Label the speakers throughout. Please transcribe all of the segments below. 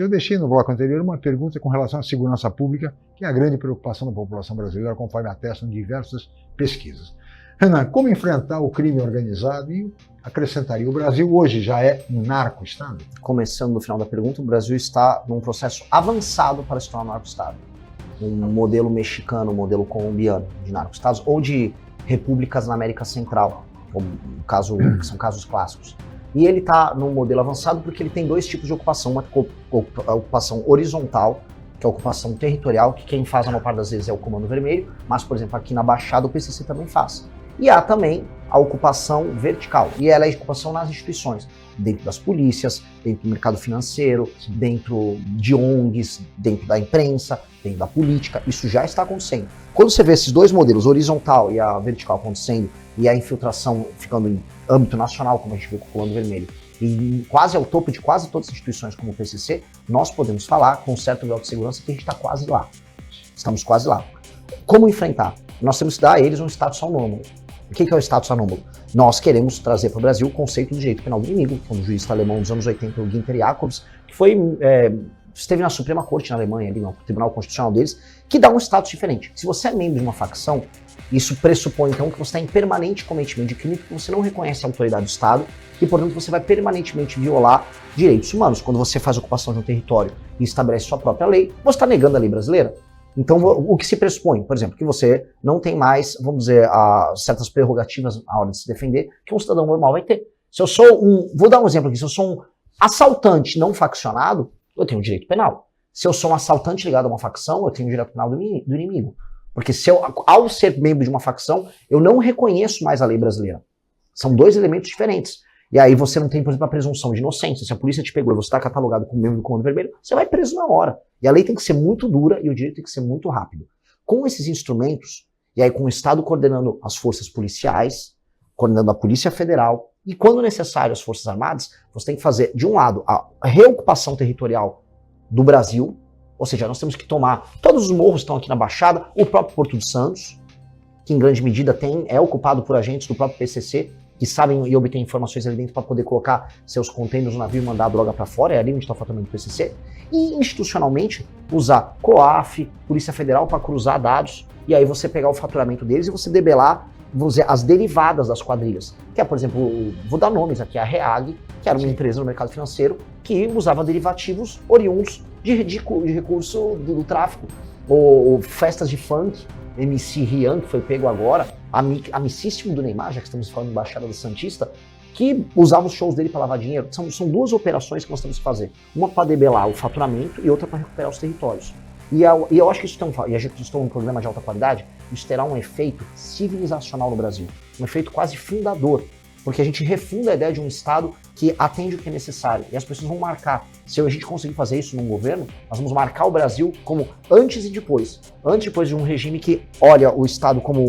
Speaker 1: Eu deixei no bloco anterior uma pergunta com relação à segurança pública, que é a grande preocupação da população brasileira, conforme atestam diversas pesquisas. Renan, como enfrentar o crime organizado e acrescentaria, o Brasil hoje já é um narco-estado?
Speaker 2: Começando no final da pergunta, o Brasil está num processo avançado para se tornar um narco-estado. Um modelo mexicano, um modelo colombiano de narco-estados, ou de repúblicas na América Central, como que são casos clássicos. E ele está num modelo avançado porque ele tem dois tipos de ocupação. Uma ocupação horizontal, que é a ocupação territorial, que quem faz a maior parte das vezes é o Comando Vermelho, mas, por exemplo, aqui na Baixada o PCC também faz. E há também a ocupação vertical, e ela é a ocupação nas instituições, dentro das polícias, dentro do mercado financeiro, dentro de ONGs, dentro da imprensa, dentro da política. Isso já está acontecendo. Quando você vê esses dois modelos, horizontal e a vertical acontecendo, e a infiltração ficando em âmbito nacional, como a gente viu com o Comando Vermelho, e quase ao topo de quase todas as instituições como o PCC, nós podemos falar com um certo grau de segurança que a gente está quase lá. Estamos quase lá. Como enfrentar? Nós temos que dar a eles um status anômalo. O que é o status anômalo? Nós queremos trazer para o Brasil o conceito de direito penal do inimigo, que é um jurista alemão dos anos 80, o Günther Jacobs, que esteve na Suprema Corte na Alemanha, ali no Tribunal Constitucional deles, que dá um status diferente. Se você é membro de uma facção, isso pressupõe então que você está em permanente cometimento de crime, porque você não reconhece a autoridade do Estado e, portanto, você vai permanentemente violar direitos humanos. Quando você faz ocupação de um território e estabelece sua própria lei, você está negando a lei brasileira. Então, o que se pressupõe, por exemplo, que você não tem mais, vamos dizer, certas prerrogativas na hora de se defender que um cidadão normal vai ter. Se eu sou vou dar um exemplo aqui, se eu sou um assaltante não faccionado, eu tenho direito penal. Se eu sou um assaltante ligado a uma facção, eu tenho direito penal do inimigo. Porque ao ser membro de uma facção, eu não reconheço mais a lei brasileira. São dois elementos diferentes. E aí você não tem, por exemplo, a presunção de inocência. Se a polícia te pegou e você está catalogado como membro do Comando Vermelho, você vai preso na hora. E a lei tem que ser muito dura e o direito tem que ser muito rápido. Com esses instrumentos, e aí com o Estado coordenando as forças policiais, coordenando a Polícia Federal, e quando necessário as Forças Armadas, você tem que fazer, de um lado, a reocupação territorial do Brasil, ou seja, nós temos que tomar todos os morros que estão aqui na Baixada, o próprio Porto de Santos, que em grande medida é ocupado por agentes do próprio PCC, que sabem e obtêm informações ali dentro para poder colocar seus contêineres no navio e mandar a droga para fora, é ali onde está o faturamento do PCC, e institucionalmente usar COAF, Polícia Federal para cruzar dados, e aí você pegar o faturamento deles e você debelar, vamos dizer, as derivadas das quadrilhas, que é, por exemplo, vou dar nomes aqui, a REAG, que era uma empresa no mercado financeiro que usava derivativos oriundos de recurso do tráfico, ou festas de funk, MC Rian, que foi pego agora, amicíssimo do Neymar, já que estamos falando de Baixada da Santista, que usava os shows dele para lavar dinheiro. São duas operações que nós temos que fazer. Uma para debelar o faturamento e outra para recuperar os territórios. E eu acho que isso e a gente estou num programa de alta qualidade, isso terá um efeito civilizacional no Brasil, um efeito quase fundador, porque a gente refunda a ideia de um Estado que atende o que é necessário. E as pessoas vão marcar. Se a gente conseguir fazer isso num governo, nós vamos marcar o Brasil como antes e depois. Antes e depois de um regime que olha o Estado como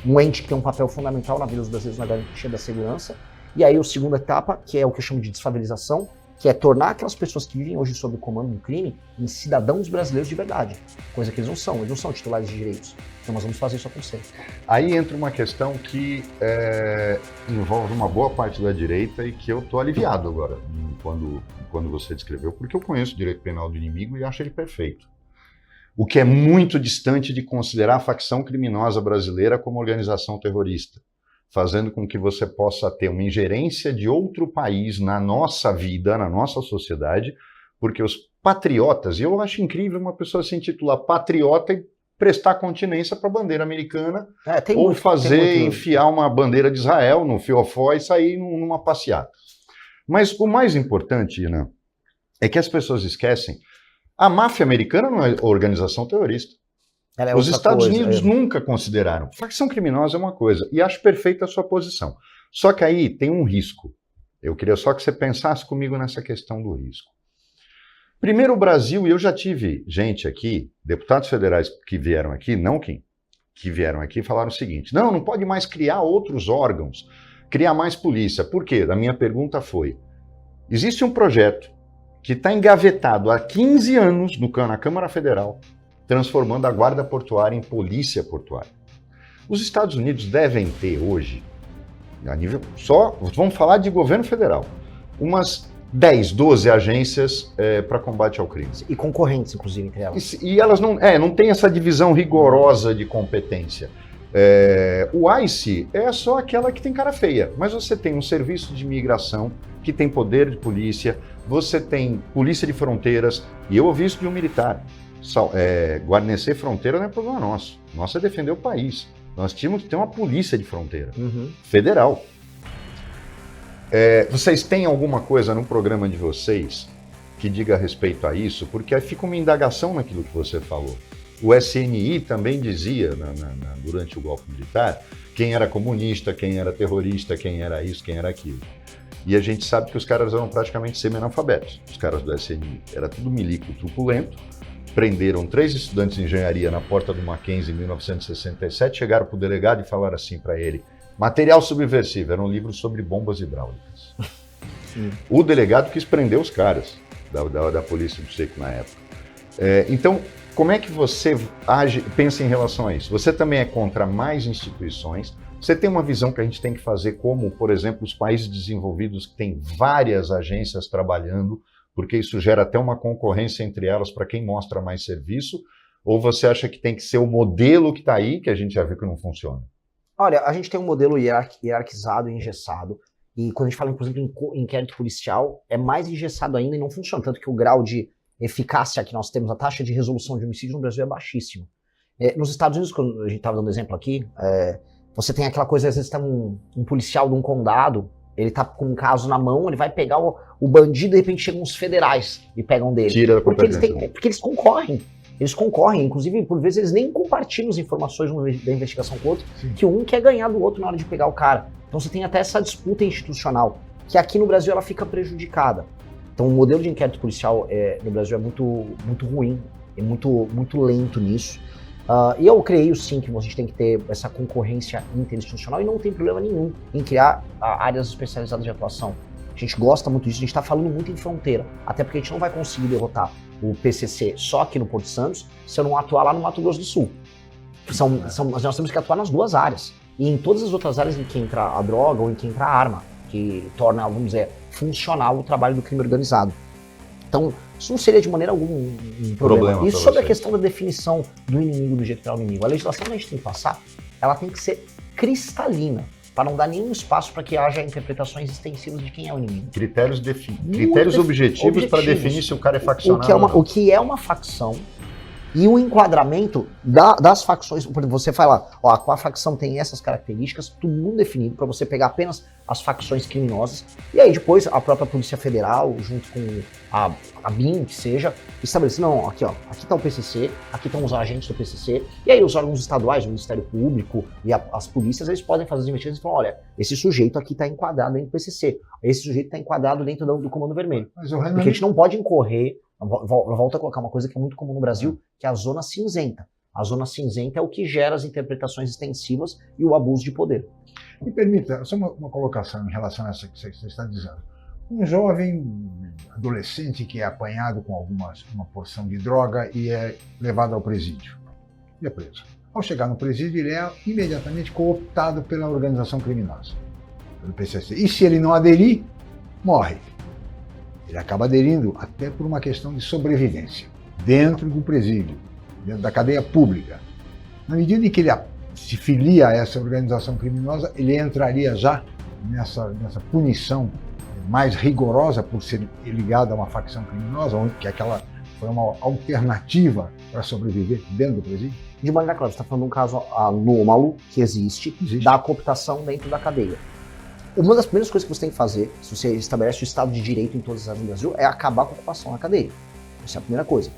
Speaker 2: um ente que tem um papel fundamental na vida dos brasileiros na garantia da segurança. E aí a segunda etapa, que é o que eu chamo de desfavelização, que é tornar aquelas pessoas que vivem hoje sob o comando do crime em cidadãos brasileiros de verdade. Coisa que eles não são titulares de direitos. Então nós vamos fazer isso acontecer.
Speaker 3: Aí entra uma questão que envolve uma boa parte da direita e que eu estou aliviado agora, quando você descreveu, porque eu conheço o direito penal do inimigo e acho ele perfeito. O que é muito distante de considerar a facção criminosa brasileira como organização terrorista, fazendo com que você possa ter uma ingerência de outro país na nossa vida, na nossa sociedade, porque os patriotas, e eu acho incrível uma pessoa se intitular patriota e prestar continência para a bandeira americana, ou enfiar uma bandeira de Israel no fiofó e sair numa passeata. Mas o mais importante, né, é que as pessoas esquecem, a máfia americana não é organização terrorista. Os Estados Unidos nunca consideraram. Facção criminosa é uma coisa, e acho perfeita a sua posição. Só que aí tem um risco. Eu queria só que você pensasse comigo nessa questão do risco. Primeiro, o Brasil, e eu já tive gente aqui, deputados federais que vieram aqui, que vieram aqui, falaram o seguinte: não pode mais criar outros órgãos, criar mais polícia. Por quê? A minha pergunta foi: existe um projeto que está engavetado há 15 anos na Câmara Federal, transformando a guarda portuária em polícia portuária. Os Estados Unidos devem ter hoje, a nível vamos falar de governo federal, umas 10, 12 agências para combate ao crime.
Speaker 2: E concorrentes, inclusive, entre elas.
Speaker 3: E elas não têm essa divisão rigorosa de competência. O ICE é só aquela que tem cara feia, mas você tem um serviço de imigração que tem poder de polícia, você tem polícia de fronteiras, e eu ouvi isso de um militar. Guarnecer fronteira não é problema nosso. Nosso é defender o país. Nós tínhamos que ter uma polícia de fronteira federal. Vocês têm alguma coisa no programa de vocês que diga respeito a isso? Porque aí fica uma indagação naquilo que você falou. O SNI também dizia, durante o golpe militar, quem era comunista, quem era terrorista, quem era isso, quem era aquilo. E a gente sabe que os caras eram praticamente semi-analfabetos, os caras do SNI. Era tudo milico truculento. Prenderam 3 estudantes de engenharia na porta do Mackenzie em 1967, chegaram para o delegado e falaram assim para ele: material subversivo, era um livro sobre bombas hidráulicas. O delegado quis prender os caras da polícia do seco na época. Então, como é que você pensa em relação a isso? Você também é contra mais instituições? Você tem uma visão que a gente tem que fazer como, por exemplo, os países desenvolvidos que têm várias agências trabalhando, porque isso gera até uma concorrência entre elas para quem mostra mais serviço? Ou você acha que tem que ser o modelo que está aí, que a gente já viu que não funciona?
Speaker 2: Olha, a gente tem um modelo hierarquizado e engessado, e quando a gente fala, por exemplo, em inquérito policial, é mais engessado ainda e não funciona, tanto que o grau de eficácia que nós temos, a taxa de resolução de homicídio no Brasil é baixíssima. Nos Estados Unidos, quando a gente estava dando exemplo aqui, você tem aquela coisa, às vezes tem um policial de um condado, ele tá com um caso na mão, ele vai pegar o bandido, de repente chegam uns federais e pegam dele.
Speaker 3: Tira da
Speaker 2: porque eles concorrem. Eles concorrem, inclusive, por vezes, eles nem compartilham as informações da investigação com o outro, que um quer ganhar do outro na hora de pegar o cara. Então você tem até essa disputa institucional, que aqui no Brasil ela fica prejudicada. Então o modelo de inquérito policial no Brasil é muito, muito ruim, é muito lento nisso. E eu creio sim que a gente tem que ter essa concorrência interinstitucional e não tem problema nenhum em criar áreas especializadas de atuação. A gente gosta muito disso, a gente está falando muito em fronteira, até porque a gente não vai conseguir derrotar o PCC só aqui no Porto Santos se eu não atuar lá no Mato Grosso do Sul. Nós temos que atuar nas duas áreas. E em todas as outras áreas em que entra a droga ou em que entra a arma, que torna, vamos dizer, funcional o trabalho do crime organizado. Então, isso não seria de maneira alguma um problema. E sobre a questão da definição do inimigo, do jeito que é o inimigo, a legislação que a gente tem que passar, ela tem que ser cristalina, para não dar nenhum espaço para que haja interpretações extensivas de quem é o inimigo.
Speaker 3: Critérios objetivos para definir se o cara é faccionado.
Speaker 2: O que é uma facção e o enquadramento das facções. Por exemplo, você fala, a facção tem essas características, tudo muito definido, para você pegar apenas as facções criminosas, e aí depois a própria Polícia Federal, junto com a BIM, que seja, estabelecer, não, aqui está o PCC, aqui estão os agentes do PCC, e aí os órgãos estaduais, o Ministério Público e as polícias, eles podem fazer as investigações e falar, olha, esse sujeito aqui está enquadrado dentro do PCC, esse sujeito está enquadrado dentro do Comando Vermelho. Porque a gente não pode incorrer. Volto a colocar uma coisa que é muito comum no Brasil, que é a zona cinzenta. A zona cinzenta é o que gera as interpretações extensivas e o abuso de poder.
Speaker 1: Me permita, só uma colocação em relação a essa que você está dizendo. Um jovem adolescente que é apanhado com uma porção de droga e é levado ao presídio. E é preso. Ao chegar no presídio, ele é imediatamente cooptado pela organização criminosa, pelo PCC. E se ele não aderir, morre. Ele acaba aderindo até por uma questão de sobrevivência, dentro do presídio, dentro da cadeia pública. Na medida em que ele se filia a essa organização criminosa, ele entraria já nessa punição mais rigorosa por ser ligado a uma facção criminosa, que aquela foi uma alternativa para sobreviver dentro do presídio?
Speaker 2: De maneira clara, você está falando de um caso anômalo que existe. Da cooptação dentro da cadeia. Uma das primeiras coisas que você tem que fazer, se você estabelece o Estado de Direito em todas as áreas do Brasil, é acabar com a ocupação na cadeia. Essa é a primeira coisa.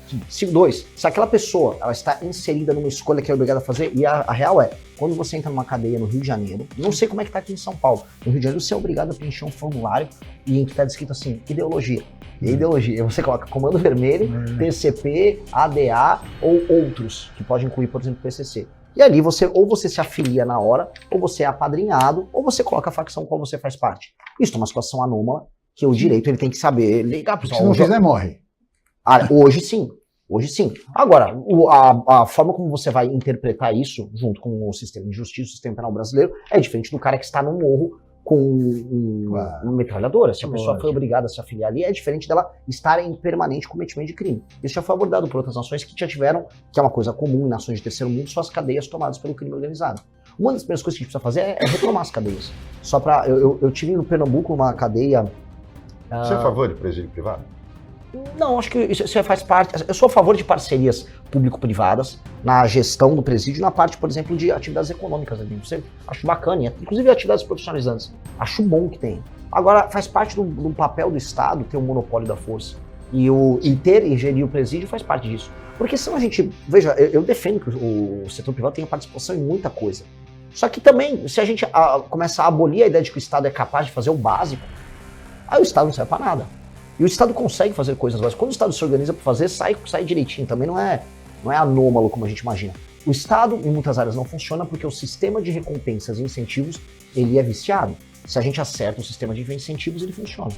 Speaker 2: Dois, se aquela pessoa ela está inserida numa escolha que é obrigada a fazer, e a real é, quando você entra numa cadeia no Rio de Janeiro, não sei como é que está aqui em São Paulo, no Rio de Janeiro você é obrigado a preencher um formulário e em que está descrito assim, ideologia. E a ideologia, você coloca Comando Vermelho, PCP, ADA ou outros, que pode incluir, por exemplo, PCC. E ali você se afilia na hora, ou você é apadrinhado, ou você coloca a facção qual você faz parte. Isso é uma situação anômala, que o direito ele tem que saber ligar para o
Speaker 1: Se não fizer, morre.
Speaker 2: Hoje sim. Agora, a forma como você vai interpretar isso, junto com o sistema de justiça, o sistema penal brasileiro, é diferente do cara que está no morro com
Speaker 1: Claro.
Speaker 2: uma metralhadora. Se a pessoa foi
Speaker 1: Lógico.
Speaker 2: obrigada a se afiliar ali, é diferente dela estar em permanente cometimento de crime. Isso já foi abordado por outras nações que já tiveram, que é uma coisa comum em nações de terceiro mundo, suas cadeias tomadas pelo crime organizado. Uma das primeiras coisas que a gente precisa fazer é retomar as cadeias. Só para eu tive no Pernambuco uma cadeia.
Speaker 3: Você é a favor de presídio privado?
Speaker 2: Não, acho que isso faz parte. Eu sou a favor de parcerias público-privadas na gestão do presídio, na parte, por exemplo, de atividades econômicas. Acho bacana, inclusive atividades profissionalizantes. Acho bom que tenha. Agora, faz parte do papel do Estado ter o monopólio da força. E ter e gerir o presídio faz parte disso. Porque senão a gente. Veja, eu defendo que o setor privado tenha participação em muita coisa. Só que também, se a gente começar a abolir a ideia de que o Estado é capaz de fazer o básico, aí o Estado não serve para nada. E o Estado consegue fazer coisas básicas. Quando o Estado se organiza para fazer, sai direitinho. Também não é anômalo como a gente imagina. O Estado, em muitas áreas, não funciona porque o sistema de recompensas e incentivos, ele é viciado. Se a gente acerta o sistema de incentivos, ele funciona.